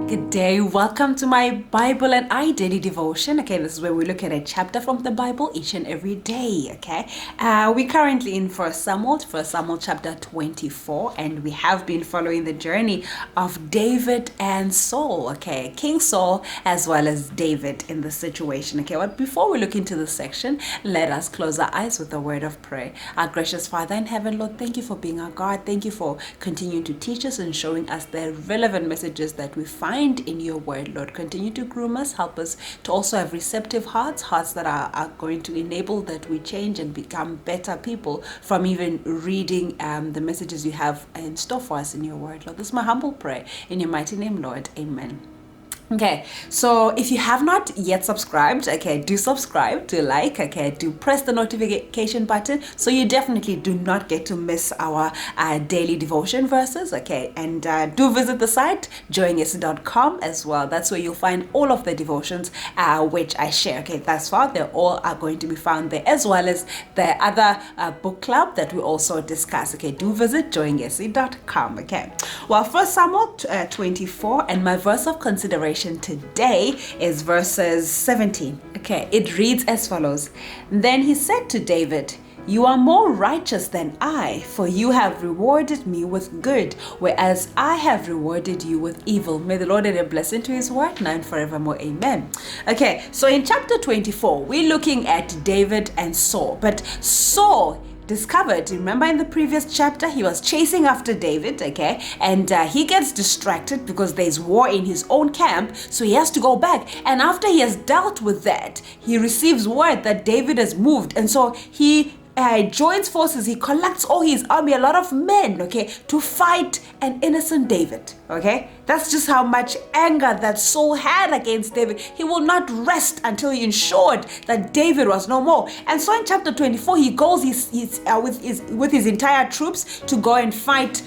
Good day. Welcome to my Bible and I daily devotion. Okay, this is where we look at a chapter from the Bible each and every day. Okay, we're currently in First Samuel chapter 24, and we have been following the journey of David and Saul. Okay, King Saul as well as David in the situation. Okay, but before we look into this section, let us close our eyes with a word of prayer. Our gracious Father in heaven, Lord, thank you for being our God. Thank you for continuing to teach us and showing us the relevant messages that we find in your word, Lord. Continue to groom us, help us to also have receptive hearts that are going to enable that we change and become better people from even reading the messages you have in store for us in your word, Lord. This is my humble prayer in your mighty name, Lord. Amen. Okay, so if you have not yet subscribed, okay, do subscribe, do like, okay, do press the notification button so you definitely do not get to miss our daily devotion verses, okay, and do visit the site joingyesi.com as well. That's where you'll find all of the devotions which I share, okay. Thus far they all are going to be found there, as well as the other book club that we also discuss. Okay, do visit joingyesi.com. Okay, well, First Samuel 24, and my verse of consideration today is verses 17. Okay, it reads as follows: Then he said to David, "You are more righteous than I, for you have rewarded me with good, whereas I have rewarded you with evil." May the Lord add a blessing to his word now and forevermore. Amen. Okay, so in chapter 24, we're looking at David and Saul. But Saul discovered, remember in the previous chapter, he was chasing after David, okay, and he gets distracted because there's war in his own camp, so he has to go back. And after he has dealt with that, he receives word that David has moved, and so he joins forces. He collects all his army, a lot of men, okay, to fight an innocent David. Okay, that's just how much anger that Saul had against David. He will not rest until he ensured that David was no more. And so in chapter 24, he goes with his entire troops to go and fight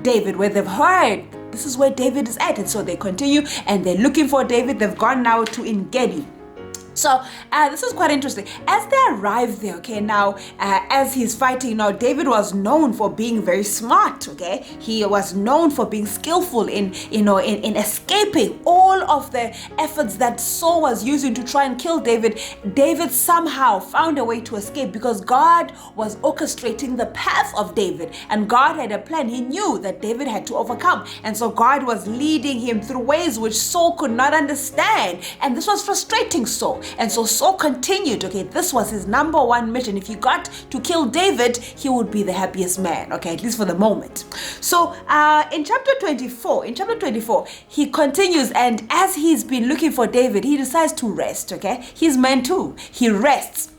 David, where they've heard this is where David is at. And so they continue and they're looking for David. They've gone now to En-gedi. So this is quite interesting. As they arrive there, okay, now as he's fighting, now David was known for being very smart, okay. He was known for being skillful in escaping all of the efforts that Saul was using to try and kill David. David somehow found a way to escape because God was orchestrating the path of David, and God had a plan. He knew that David had to overcome, and so God was leading him through ways which Saul could not understand, and this was frustrating Saul. And so Saul continued, okay, this was his number one mission. If he got to kill David, he would be the happiest man, okay, at least for the moment. So in chapter 24, he continues, and as he's been looking for David, he decides to rest, okay. He's meant to. He rests.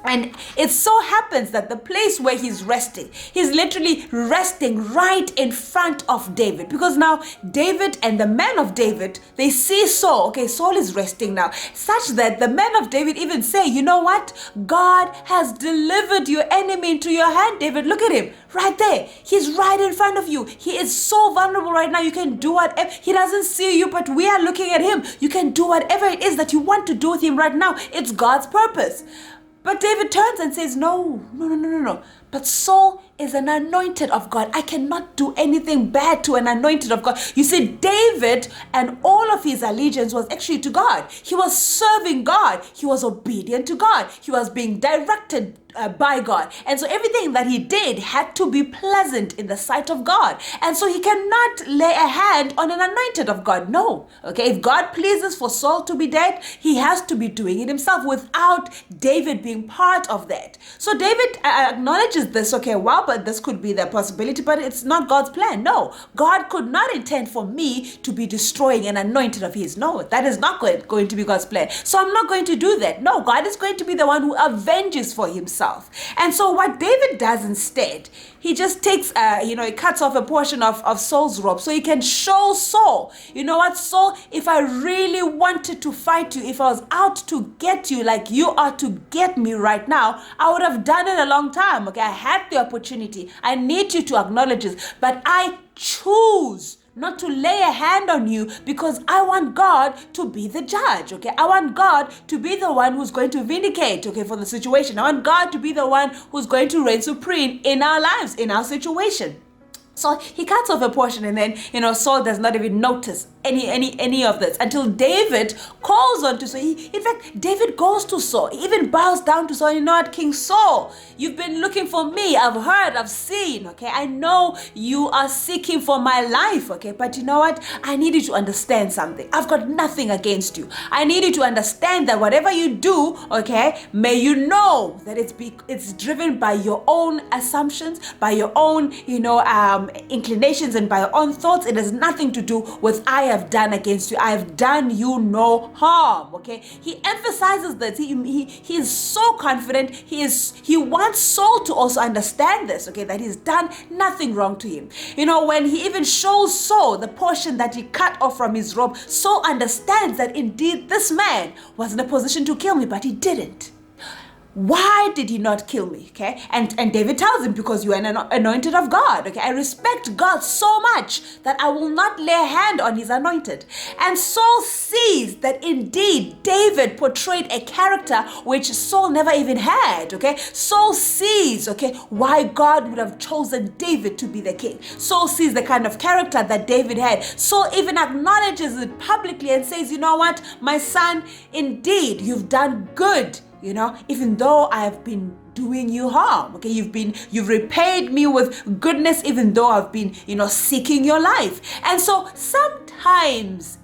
And it so happens that the place where he's resting, he's literally resting right in front of David, because now David and the men of David, they see Saul. Okay, Saul is resting now, such that the men of David even say, you know what? God has delivered your enemy into your hand, David. Look at him right there. He's right in front of you. He is so vulnerable right now. You can do whatever. He doesn't see you, but we are looking at him. You can do whatever it is that you want to do with him right now. It's God's purpose. But David turns and says, no. But Saul is an anointed of God. I cannot do anything bad to an anointed of God. You see, David and all of his allegiance was actually to God. He was serving God. He was obedient to God. He was being directed by God. And so everything that he did had to be pleasant in the sight of God. And so he cannot lay a hand on an anointed of God. No. Okay, if God pleases for Saul to be dead, he has to be doing it himself without David being part of that. So David acknowledges this, okay, well, but this could be the possibility, but it's not God's plan. No, God could not intend for me to be destroying an anointed of his. No, that is not going to be God's plan. So I'm not going to do that. No, God is going to be the one who avenges for himself. And so what David does instead, he just takes, he cuts off a portion of Saul's robe so he can show Saul, you know what, Saul, if I really wanted to fight you, if I was out to get you like you are to get me right now, I would have done it a long time. Okay, I had the opportunity. I need you to acknowledge this, but I choose not to lay a hand on you because I want God to be the judge, okay? I want God to be the one who's going to vindicate, okay, for the situation. I want God to be the one who's going to reign supreme in our lives, in our situation. So he cuts off a portion, and then, Saul does not even notice any of this until David calls on to Saul. In fact, David goes to Saul, he even bows down to Saul. You know what, King Saul, you've been looking for me. I've heard, I've seen, okay? I know you are seeking for my life, okay? But you know what? I need you to understand something. I've got nothing against you. I need you to understand that whatever you do, okay, may you know that it's driven by your own assumptions, by your own, inclinations, and by your own thoughts. It has nothing to do with I have done against you. I have done you no harm. Okay, he emphasizes that he is so confident. He wants Saul to also understand this. Okay, that he's done nothing wrong to him. When he even shows Saul the portion that he cut off from his robe, Saul understands that indeed this man was in a position to kill me, but he didn't. Why did he not kill me? Okay, and David tells him, because you are an anointed of God. Okay, I respect God so much that I will not lay a hand on his anointed. And Saul sees that indeed David portrayed a character which Saul never even had. Okay, Saul sees, why God would have chosen David to be the king. Saul sees the kind of character that David had. Saul even acknowledges it publicly and says, you know what, my son, indeed you've done good. Even though I have been doing you harm, okay, you've repaid me with goodness, even though I've been, seeking your life. And so sometimes,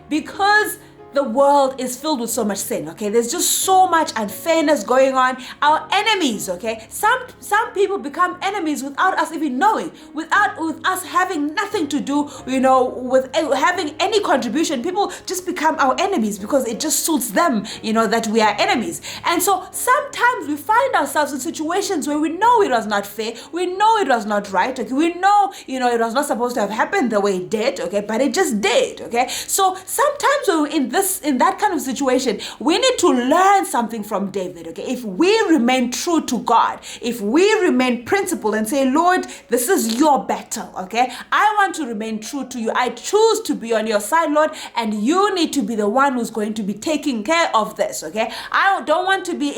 because the world is filled with so much sin, there's just so much unfairness going on. Our enemies, some people become enemies without us even knowing, with us having nothing to do, with having any contribution. People just become our enemies because it just suits them, that we are enemies. And so sometimes we find ourselves in situations where we know it was not fair, we know it was not right, we know, it was not supposed to have happened the way it did, but it just did, So sometimes when we're in that kind of situation, we need to learn something from David. If we remain true to God, if we remain principled and say, Lord, this is your battle, I want to remain true to you. I choose to be on your side, Lord, and you need to be the one who's going to be taking care of this, I don't want to be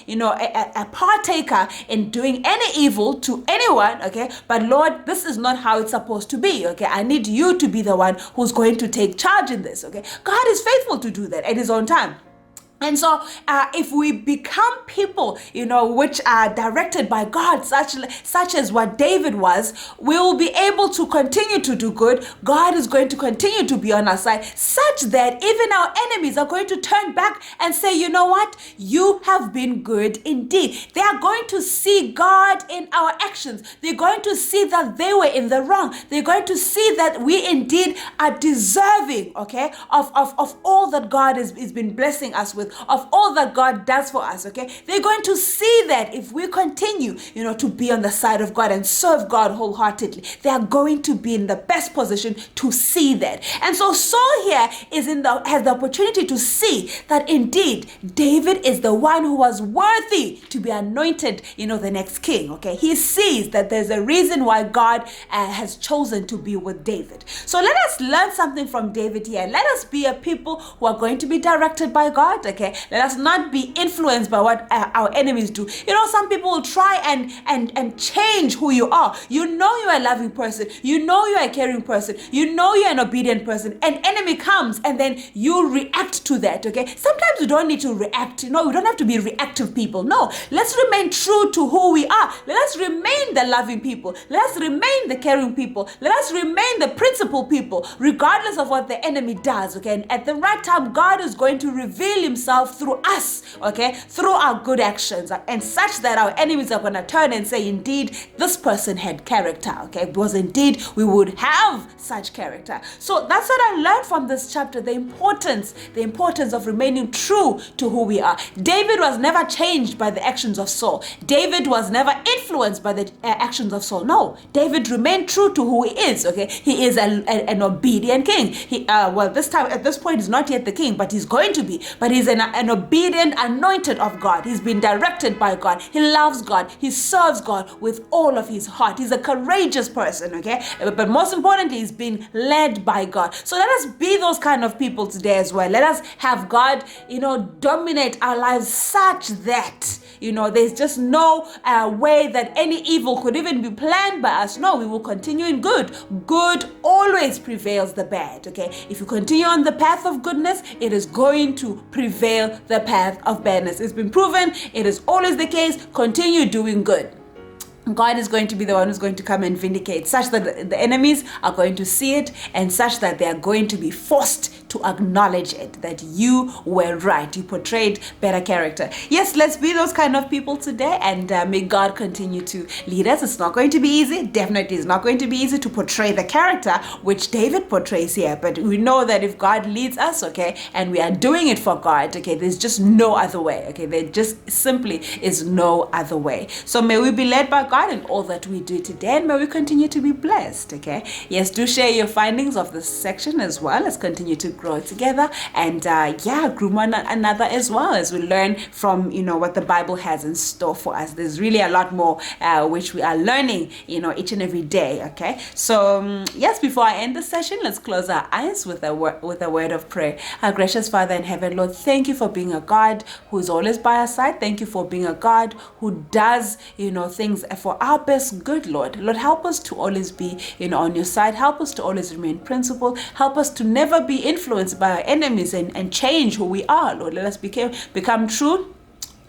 a partaker in doing any evil to anyone, but Lord, this is not how it's supposed to be, I need you to be the one who's going to take charge in this, God is faithful to do that at his own time. And so if we become people, which are directed by God, such as what David was, we will be able to continue to do good. God is going to continue to be on our side, such that even our enemies are going to turn back and say, you know what? You have been good indeed. They are going to see God in our actions. They're going to see that they were in the wrong. They're going to see that we indeed are deserving, of all that God has been blessing us with, of all that God does for us, They're going to see that if we continue, to be on the side of God and serve God wholeheartedly, they are going to be in the best position to see that. And so Saul here has the opportunity to see that indeed David is the one who was worthy to be anointed, the next king, He sees that there's a reason why God has chosen to be with David. So let us learn something from David here. Let us be a people who are going to be directed by God, Let us not be influenced by what our enemies do. Some people will try and change who you are. You're a loving person. You're a caring person. You're an obedient person. An enemy comes and then you react to that, Sometimes we don't need to react. We don't have to be reactive people. No, let's remain true to who we are. Let us remain the loving people. Let us remain the caring people. Let us remain the principled people, regardless of what the enemy does, And at the right time, God is going to reveal himself through us, through our good actions, and such that our enemies are going to turn and say, indeed, this person had character, because indeed we would have such character. So that's what I learned from this chapter, the importance of remaining true to who we are. David was never changed by the actions of Saul. David was never influenced by the actions of Saul. No, David remained true to who he is, He is an obedient king. At this point, he's not yet the king, but he's going to be. But he's an an obedient anointed of God. He's been directed by God. He loves God. He serves God with all of his heart. He's a courageous person, okay? But most importantly, he's been led by God. So let us be those kind of people today as well. Let us have God, dominate our lives such that, there's just no way that any evil could even be planned by us. No, we will continue in good. Good always prevails the bad, okay? If you continue on the path of goodness, it is going to prevail the path of badness. It's been proven. It is always the case. Continue doing good. God is going to be the one who's going to come and vindicate, such that the enemies are going to see it, and such that they are going to be forced to acknowledge it, that you were right. You portrayed better character. Yes, let's be those kind of people today, and may God continue to lead us. It's not going to be easy. Definitely it's not going to be easy to portray the character which David portrays here, but we know that if God leads us, okay, and we are doing it for God, okay, there's just no other way, okay? There just simply is no other way. So may we be led by God in all that we do today, and may we continue to be blessed, okay? Yes, do share your findings of this section as well. Let's continue to grow together and groom one another as well as we learn from what the Bible has in store for us. There's really a lot more which we are learning each and every day, okay? So yes, before I end the session, let's close our eyes with a word of prayer. Our gracious Father in heaven, Lord, thank you for being a God who is always by our side. Thank you for being a God who does things for our best good, Lord. Lord, help us to always be on your side. Help us to always remain principled. Help us to never be influenced by our enemies and change who we are, Lord. Let us become true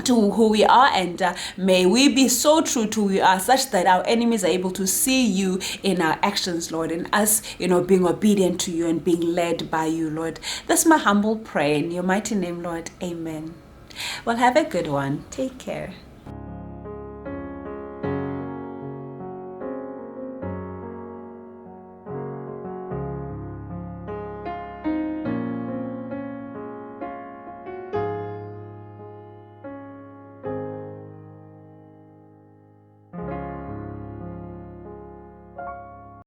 to who we are, and may we be so true to who we are, such that our enemies are able to see you in our actions, Lord, and us being obedient to you and being led by you, Lord. That's my humble prayer in your mighty name, Lord. Amen. Well, have a good one. Take care.